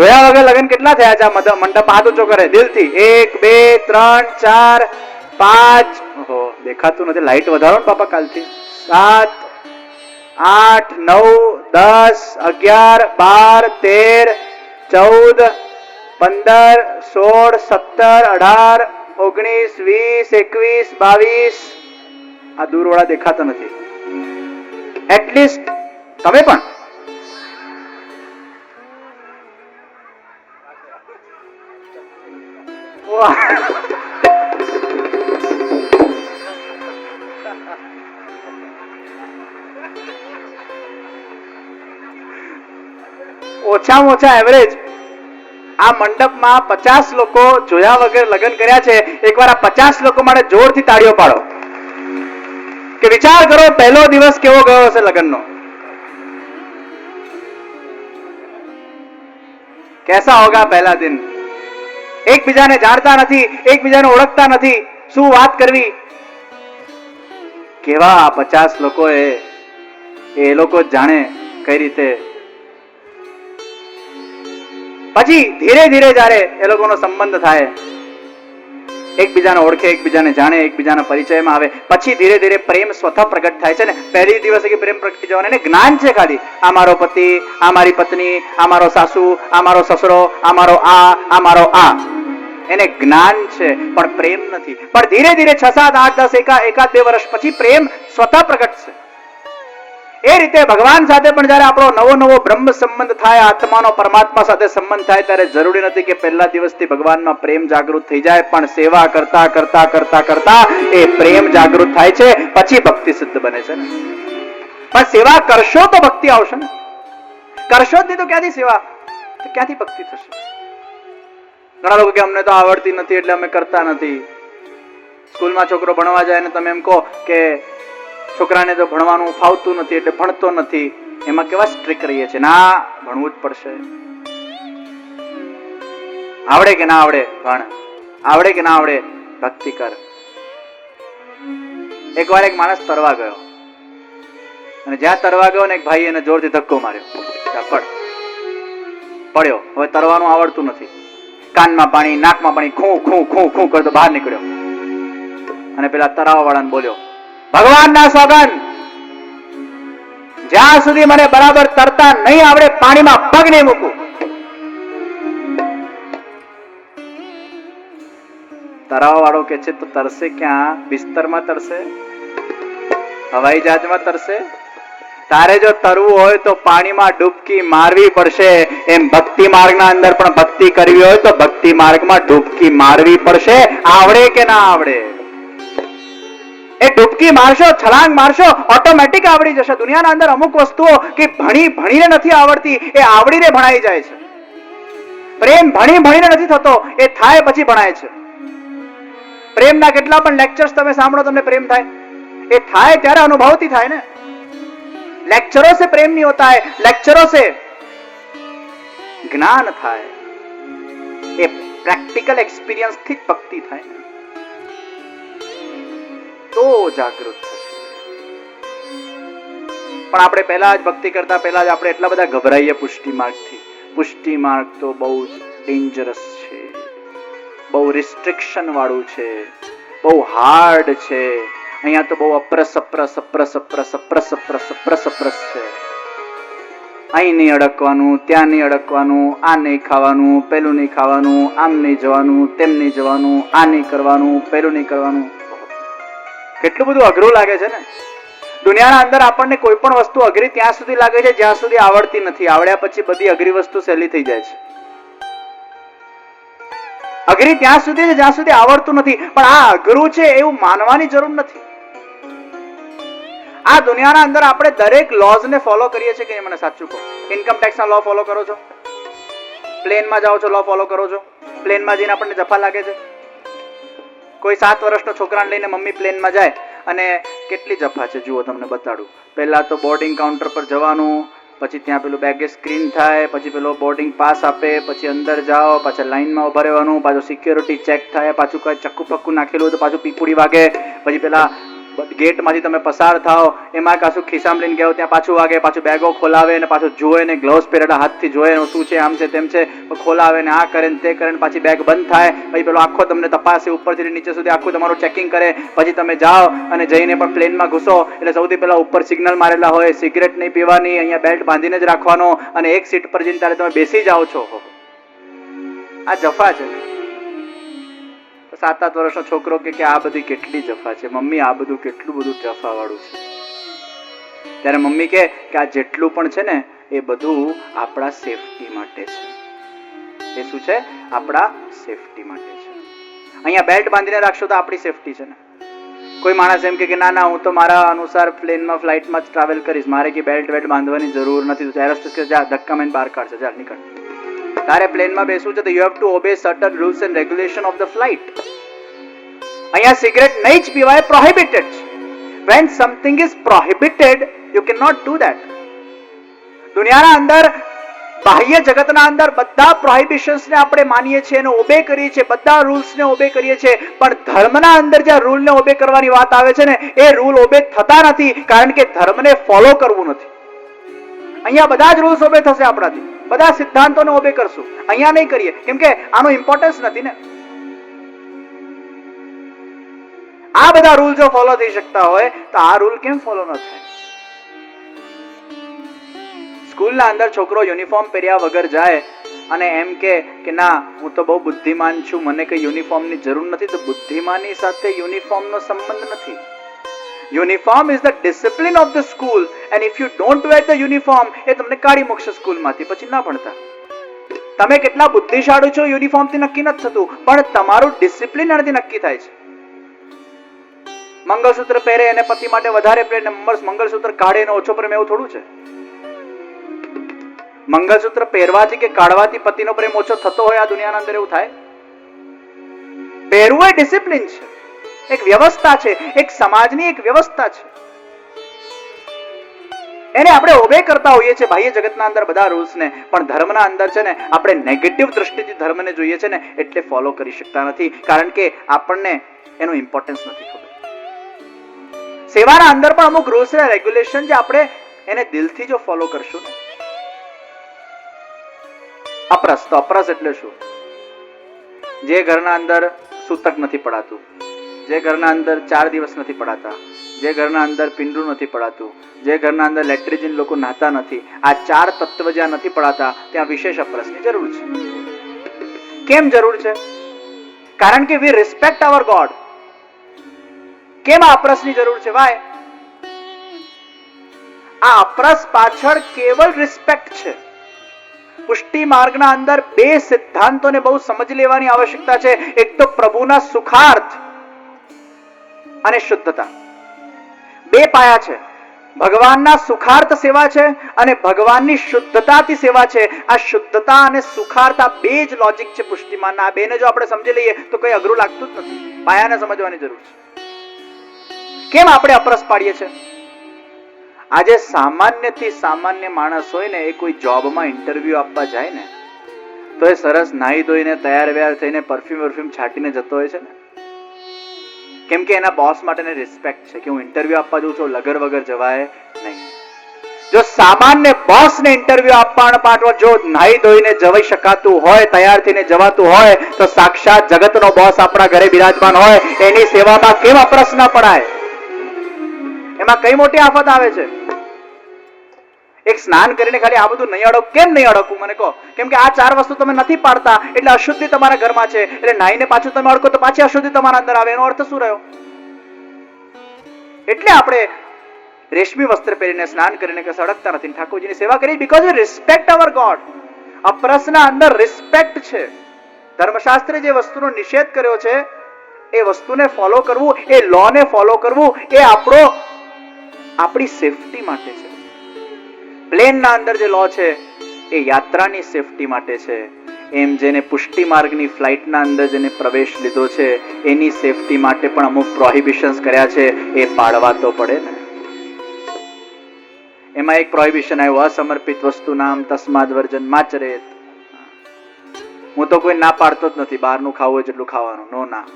જોયા વગર લગ્ન કેટલા થયા છે આ મંડપ? હાથ ઊંચો કરે દિલથી. 1 2 3 4 5. ઓહો, દેખાતું નથી. લાઈટ વધારો ને પાપા કાલથી. 7 8 9 10 11 12 13 14 15 16 17 18 19 20 21 22. આ દૂરવાળા દેખાતા નથી. એટલીસ્ટ તમે પણ ઓછામાં ઓછા એવરેજ આ મંડપમાં 50 લોકો જોયા વગર લગ્ન કર્યા છે. એકવાર આ 50 લોકો માટે જોરથી તાળીઓ પાડો કે વિચાર કરો પહેલો દિવસ કેવો ગયો હશે લગ્નનો. कैसा होगा पहला दिन? એકબીજાને જાણતા નથી, એકબીજાને ઓળખતા નથી, શું વાત કરવી. કેવા 50 લોકો એ લોકો જાણે કઈ રીતે. પછી ધીરે ધીરે જ્યારે એ લોકોનો સંબંધ થાય, એકબીજાને ઓળખે, એકબીજાને જાણે, એકબીજાના પરિચયમાં આવે, પછી ધીરે ધીરે પ્રેમ સ્વતઃ પ્રગટ થાય છે ને. પહેલી દિવસે કે પ્રેમ પ્રગટી જવાનો એને જ્ઞાન છે ખાલી. આ મારો પતિ, આ મારી પત્ની, આ મારો સાસુ, આ મારો સસરો, આ મારો આ મારો આ. એને જ્ઞાન છે પણ પ્રેમ નથી. પણ ધીરે ધીરે 6 7 8 10 એકાદ 2 વર્ષ પછી પ્રેમ સ્વતઃ પ્રગટ છે. એ રીતે ભગવાન સાથે પણ જયારે આપણો નવો બ્રહ્મ સંબંધ થાય, આત્માનો પરમાત્મા સાથે સંબંધ થાય, ત્યારે જરૂરી નથી કે પહેલા દિવસથી ભગવાનમાં પ્રેમ જાગૃત થઈ જાય, પણ સેવા કરતા કરતા કરતા કરતા એ પ્રેમ જાગૃત થાય છે, પછી ભક્તિ સિદ્ધ બને છે ને. પણ સેવા કરશો તો ભક્તિ આવશે ને. કરશો જ નહીં તો ક્યાંથી સેવા, તો ક્યાંથી ભક્તિ થશે? ઘણા લોકો કે અમને તો આવડતી નથી એટલે અમે કરતા નથી. સ્કૂલમાં છોકરો ભણવા જાય ને તમે એમ કહો કે છોકરાને તો ભણવાનું ફાવતું નથી એટલે ભણતો નથી. એમાં કેવા સ્ટ્રિક્ટ રહીએ છે. ના, ભણવું જ પડશે. આવડે કે ના આવડે ભણ, આવડે કે ના આવડે ભક્તિ કર. એકવાર એક માણસ તરવા ગયો અને જ્યાં તરવા ગયો ને એક ભાઈ એને જોરથી ધક્કો માર્યો. પડ્યો. હવે તરવાનું આવડતું નથી. કાનમાં પાણી, નાકમાં પાણી, ખૂ ખૂ ખૂ ખૂ કરતો બહાર નીકળ્યો અને પેલા તરાવા વાળાને બોલ્યો, ભગવાનના સોગંદ, જ્યાં સુધી મને બરાબર તરતા નહીં આવડે પાણીમાં પગ નહીં મૂકું. તરાવા વાળો કે છે તો તરસે ક્યાં? બિસ્તરમાં તરસે, હવાઈ જહાજમાં તરસે. તારે જો તરવું હોય તો પાણીમાં ડૂબકી મારવી પડશે. એમ ભક્તિ માર્ગના અંદર પણ ભક્તિ કરવી હોય તો ભક્તિ માર્ગમાં ડૂબકી મારવી પડશે. આવડે કે ના આવડે? એ ડૂબકી મારશો, છલાંગ મારશો, ઓટોમેટિક આવડી જશે. દુનિયાના અંદર અમુક વસ્તુઓ કે ભણીને નથી આવડતી, એ આવડીને ભણાઈ જાય છે. પ્રેમ ભણીને નથી થતો, એ થાય પછી ભણાય છે. પ્રેમના કેટલા પણ લેક્ચર્સ તમે સાંભળો, તમને પ્રેમ થાય. એ થાય ત્યારે અનુભવથી થાય ને. लेक्चरों से प्रेम नहीं होता है, लेक्चरों से ज्ञान થાય. એ પ્રેક્ટિકલ એક્સપિરિયન્સ થી જ ભક્તિ થાય ને, તો જાગૃત થશે. પણ આપણે પહેલા જ ભક્તિ કરતા પહેલા જ આપણે એટલા બધા ગભરાઈએ પુષ્ટિ માર્ગથી. પુષ્ટિ માર્ગ તો બહુ જ ડેન્જરસ છે, બહુ રિસ્ટ્રિક્શન વાળું છે, બહુ હાર્ડ છે. અહીંયા તો બહુ અપ્રસ છે. અહીં નહીં અડકવાનું, ત્યાં નહીં અડકવાનું, આ નહીં ખાવાનું, પેલું નહીં ખાવાનું, આમ નહીં જવાનું, તેમ નહીં જવાનું, આ નહીં કરવાનું, પેલું નહીં કરવાનું. કેટલું બધું અઘરું લાગે છે ને. દુનિયાના અંદર આપણને કોઈ પણ વસ્તુ અઘરી ત્યાં સુધી લાગે છે જ્યાં સુધી આવડતી નથી. આવડ્યા પછી બધી અઘરી વસ્તુ સહેલી થઈ જાય છે. અઘરી ત્યાં સુધી છે જ્યાં સુધી આવડતું નથી. પણ આ અઘરું છે એવું માનવાની જરૂર નથી. આ દુનિયાના અંદર આપણે દરેક લોઝ ને ફોલો કરીએ છીએ કે મને સાચું કહો. ઇન્કમ ટેક્સ ના લો ફોલો કરો છો, પ્લેનમાં જાઓ છો લો ફોલો કરો છો. પ્લેનમાં જઈને આપણને જફા લાગે છે. કોઈ 7 વર્ષનો છોકરાને લઈને મમ્મી પ્લેનમાં જાય અને કેટલી જફા છે જુઓ, તમને બતાડું. પહેલા તો બોર્ડિંગ કાઉન્ટર પર જવાનું, પછી ત્યાં પેલું બેગેજ સ્ક્રીન થાય, પછી પેલો બોર્ડિંગ પાસ આપે, પછી અંદર જાઓ, પાછા લાઈનમાં ઉભા રહેવાનું, પાછું સિક્યોરિટી ચેક થાય, પાછું કઈ ચક્કુ પક્કુ નાખેલું હોય તો પાછું પીપુડી વાગે, પછી પેલા ગેટમાંથી તમે પસાર થાઓ, એમાં પાછું ખિસ્સામાં લઈને ગયો, ત્યાં પાછું વાગે, પાછું બેગો ખોલાવે ને પાછું જોવે ને ગ્લોવ્સ પહેરેલા હાથથી જોવે ને શું છે, આમ છે તેમ છે, ખોલાવે ને આ કરે ને તે કરે ને પાછી બેગ બંધ થાય, પછી પેલો આખો તમને તપાસે ઉપરથી નીચે સુધી આખું તમારું ચેકિંગ કરે, પછી તમે જાઓ અને જઈને પણ પ્લેનમાં ઘૂસો એટલે સૌથી પહેલા ઉપર સિગ્નલ મારેલા હોય, સિગરેટ નહીં પીવાની, અહીંયા બેલ્ટ બાંધીને જ રાખવાનો અને એક સીટ પર જઈને ત્યારે તમે બેસી જાઓ છો. આ જફા છે. 7-8 વર્ષનો છોકરો કે આ બધી કેટલી જફા છે મમ્મી, આ બધું કેટલું બધું જફા વાળું છે. ત્યારે મમ્મી કે આ જેટલું પણ છે ને એ બધું આપણા સેફટી માટે છે. એ શું છે? આપણા સેફટી માટે છે. અહીંયા બેલ્ટ બાંધીને રાખશો તો આપણી સેફટી છે ને. કોઈ માણસ એમ કે ના હું તો મારા અનુસાર પ્લેનમાં ફ્લાઇટમાં જ ટ્રાવેલ કરીશ, મારે કે બેલ્ટ બાંધવાની જરૂર નથી. તો એરોસ્ટેસ કે જા ધક્કા મારીને બહાર કાઢશે, જા નીકળ. તારે પ્લેનમાં બેસવું છે તો you have to obey certain rules and regulation of the flight. અહીંયા સિગરેટ નહીં જ પીવાય, પ્રોહિબિટેડ છે. when something is prohibited you cannot do that. દુનિયાના અંદર, બાહ્ય જગતના અંદર બધા પ્રોહિબિશન્સ ને આપણે માનીએ છીએ અને ઓબે કરીએ છીએ, બધા રૂલ્સ ને ઓબે કરીએ છીએ, પણ ધર્મના અંદર જે રૂલ ને ઓબે કરવાની વાત આવે છે ને એ રૂલ ઓબે થતા નથી, કારણ કે ધર્મને ફોલો કરવું નથી. અહીંયા બધા જ રૂલ્સ ઓબે થશે આપણાથી, બધા સિદ્ધાંતોને ઓબે કરશું, અહીંયા નહીં કરીએ કેમ કે આનો ઇમ્પોર્ટન્સ નથી ને. આ બધા રૂલ જો ફોલો થઈ શકતા હોય તો આ રૂલ કેમ ફોલો ન થાય? સ્કૂલના અંદર છોકરો યુનિફોર્મ પહેર્યા વગર જાય અને એમ કે ના હું તો બહુ બુદ્ધિમાન છું, મને કઈ યુનિફોર્મની જરૂર નથી. તો બુદ્ધિમાની સાથે યુનિફોર્મનો સંબંધ નથી. Uniform is the discipline of the school and if you don't wear the uniform એ તમને કાઢી મૂકશે સ્કૂલમાંથી, પછી ના ભણતા. તમે કેટલા બુદ્ધિશાળી છો યુનિફોર્મથી નક્કી નથી થતું, પણ તમારું ડિસિપ્લિન એનાથી નક્કી થાય છે. મંગળસૂત્ર પહેરે અને પતિ માટે વધારે પ્રેમ, મંગળસૂત્ર કાઢે અને ઓછો પ્રેમ, એવું થોડું છે? મંગળસૂત્ર પહેરવાથી કે કાઢવાથી પતિનો પ્રેમ ઓછો થતો હોય આ દુનિયાના અંદર એવું થાય? પહેરવું એ ડિસિપ્લિન છે, એક વ્યવસ્થા છે, એક સમાજની એક વ્યવસ્થા છે. એને આપણે ઓબે કરતા હોઈએ છીએ બાહ્ય જગતના અંદર બધા રૂલ્સ ને, પણ ધર્મના અંદર છે ને આપણે નેગેટિવ દ્રષ્ટિથી ધર્મને જોઈએ છે ને એટલે ફોલો કરી શકતા નથી, કારણ કે આપણને એનું ઇમ્પોર્ટન્સ નથી ખબર. સેવાના અંદર પણ અમુક રૂલ્સ અને રેગ્યુલેશન જે આપણે એને દિલથી જો ફોલો કરશું ને. અપરસ, તો અપરસ એટલે શું? જે ઘરના અંદર સૂતક નથી પડાતું, જે ઘરના અંદર 4 દિવસ નથી પડાતા, જે ઘરના અંદર પિંડું નથી પડાતું, જે ઘરના અંદર લેટ્રિજિન લોકો નાતા નથી, આ 4 તત્વ જ્યાં નથી પડાતા ત્યાં વિશેષ અપરસની જરૂર છે. કેમ જરૂર છે? કારણ કે વી રિસ્પેક્ટ અવર ગોડ. કેમ આ અપરસની જરૂર છે? વાય? આ અપરસ પાછળ કેવલ રિસ્પેક્ટ છે. પુષ્ટિ માર્ગના અંદર 2 સિદ્ધાંતોને બહુ સમજી લેવાની આવશ્યકતા છે. એક તો પ્રભુના સુખાર્થ અને શુદ્ધતા. 2 પાયા છે. ભગવાનના સુખાર્થ સેવા છે અને ભગવાનની શુદ્ધતાથી સેવા છે. આ શુદ્ધતા અને સુખાર્થ આ 2 જ લોજિક છે પુષ્ટિમાનના. આ 2ને જો આપણે સમજી લઈએ તો કઈ અઘરું લાગતું જ નથી. પાયાને સમજવાની જરૂર છે. કેમ આપણે અપરસ પાડીએ છીએ? આજે સામાન્યથી સામાન્ય માણસ હોય ને, એ કોઈ જોબમાં ઇન્ટરવ્યુ આપવા જાય ને તો એ સરસ નાહી ધોઈને તૈયાર વ્યાર થઈને પરફ્યુમ છાંટીને જતો હોય છે ને, કેમ કે એના બોસ માટે રિસ્પેક્ટ છે કે હું ઇન્ટરવ્યુ આપવા જઉં છું, લગર વગર જવાય નહીં. જો સામાન્ય બોસને ઇન્ટરવ્યુ આપવા પાટવા જો નાહી ધોઈને જવાઈ શકાતું હોય, તૈયાર થઈને જવાતું હોય, તો સાક્ષાત જગતનો બોસ આપણા ઘરે બિરાજમાન હોય એની સેવામાં કેમ અપરસ ના પડાય? એમાં કઈ મોટી આફત આવે છે? એક સ્નાન કરીને ખાલી આ બધું નહીં અડક. કેમ નહીં અડકવું મને કહો? કેમ કે આ 4 વસ્તુ તમે નથી પાડતા એટલે અશુદ્ધિ તમારા ઘરમાં છે, એટલે નાઈને પાછું તમે અડકો તો પાછી અશુદ્ધિ તમારા અંદર આવે. એનો અર્થ શું રહ્યો? એટલે આપણે રેશમી વસ્ત્ર પહેરીને સ્નાન કરીને કશે અડકતા નથી, ઠાકોરજીની સેવા કરી, because we respect our God. અપરસના અંદર રિસ્પેક્ટ છે. ધર્મશાસ્ત્રે જે વસ્તુનો નિષેધ કર્યો છે એ વસ્તુને ફોલો કરવું, એ લોને ફોલો કરવું એ આપણી સેફટી માટે છે. પ્લેનના અંદર જે લો છે એ યાત્રાની સેફટી માટે છે. એમ જેને પુષ્ટિ માર્ગની ફ્લાઇટના અંદર જેને પ્રવેશ લીધો છે એની સેફટી માટે પણ અમુક પ્રોહિબિશન્સ કર્યા છે, એ પાડવા તો પડે ને. એમાં એક પ્રોહિબિશન આવ્યું, અસમર્પિત વસ્તુ નામ તસ્માદ વર્જન માચરેત. હું તો કોઈ ના પાડતો જ નથી, બહારનું ખાવું હોય જેટલું ખાવાનું, નો ના.